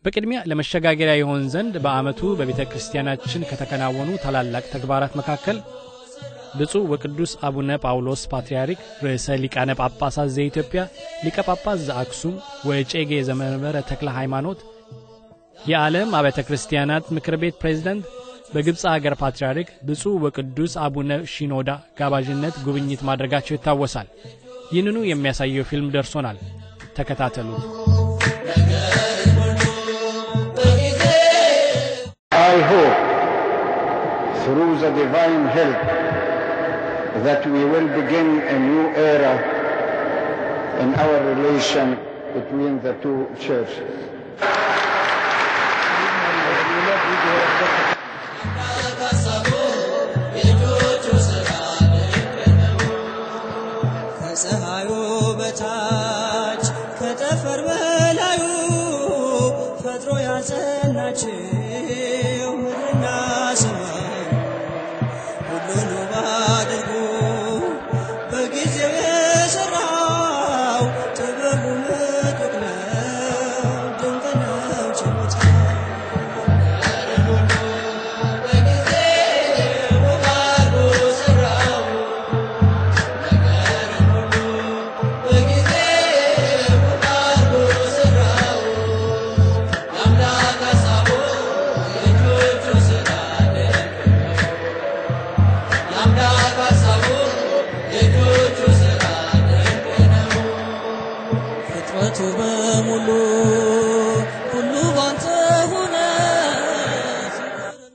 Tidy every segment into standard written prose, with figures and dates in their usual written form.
በቅድሚያ ለመሸጋገሪያ ይሆን ዘንድ በአመቱ በቤተ ክርስቲያናችን ከተከናወኑ ታላላቅ ተግባራት መካከል ብፁዕ ወቅዱስ አቡነ ጳውሎስ ፓትርያርክ ርዕሰ ሊቃነ ጳጳሳት ዘኢትዮጵያ ሊቀ ጳጳስ ዘአክሱም ወእጨጌ ዘመንበረ ተክለ ሃይማኖት የዓለም አብያተ ክርስቲያናት ምክር ቤት ፕሬዝዳንት በግብጽ ሀገር ፓትርያርክ ብፁዕ ወቅዱስ አቡነ ሺኖዳ ጋባዥነት ጉብኝት ማድረጋቸው ይታወሳል። ይህንኑ የሚያሳየው ፊልም ደርሶናል። ተከታተሉ። I hope through the divine help that we will begin a new era in our relation between the two churches.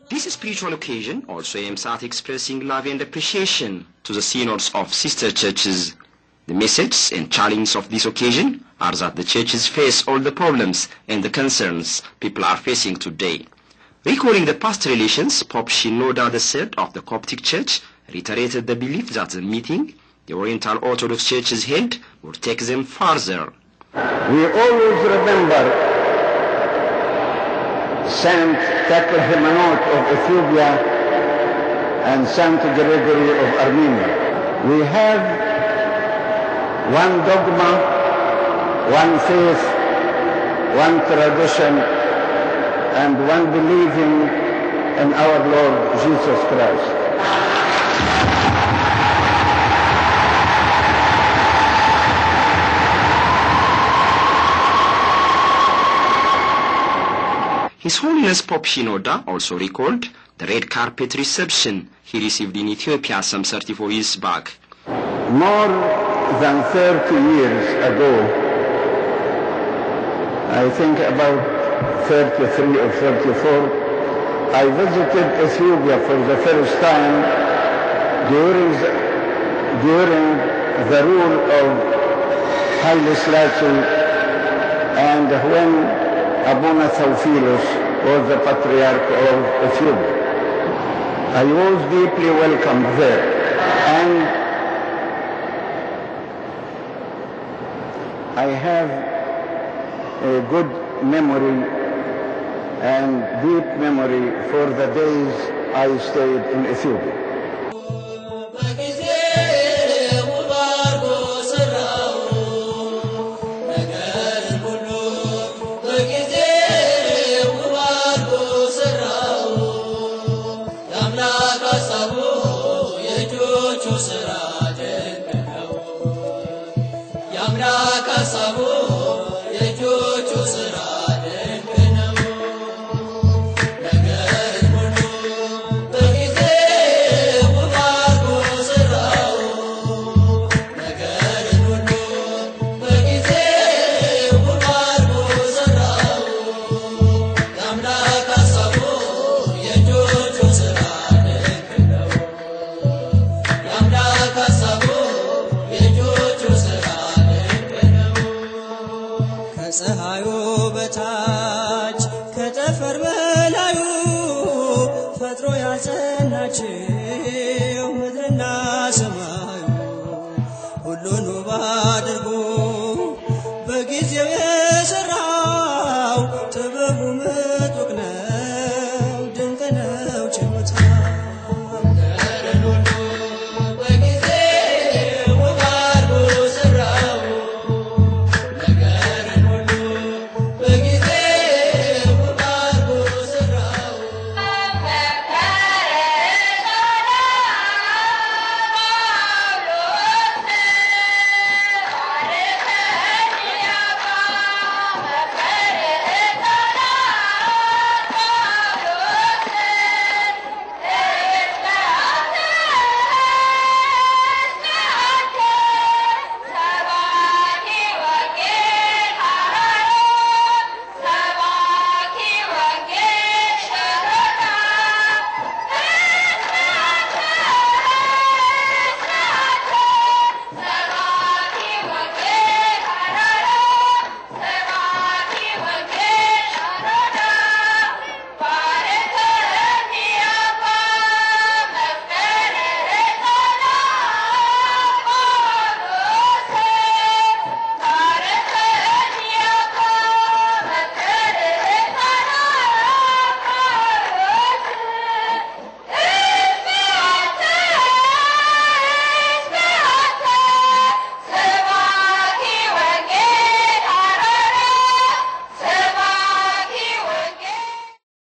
This spiritual occasion also aims at expressing love and appreciation to the synods of sister churches. The message and challenge of this occasion are that the churches face all the problems and the concerns people are facing today. Recalling the past relations, Pope Shenouda III of the Coptic Church reiterated the belief that the meeting the Oriental Orthodox Churches held would take them farther. We always remember Saint Taklahmanot of Ethiopia and Saint Gregory of Armenia. We have one dogma, one faith, one tradition, and one believing in our Lord Jesus Christ. His Holiness Pope Shenouda also recalled the red carpet reception he received in Ethiopia some 34 years back. More than 30 years ago, I think about 33 or 34, I visited Ethiopia for the first time during the rule of Haile Selassie, and when Abuna Theophilus was the Patriarch of Ethiopia. I was deeply welcomed there, and I have a good memory and deep memory for the days I stayed in Ethiopia. በጊዜው የሰራው ጥበቡ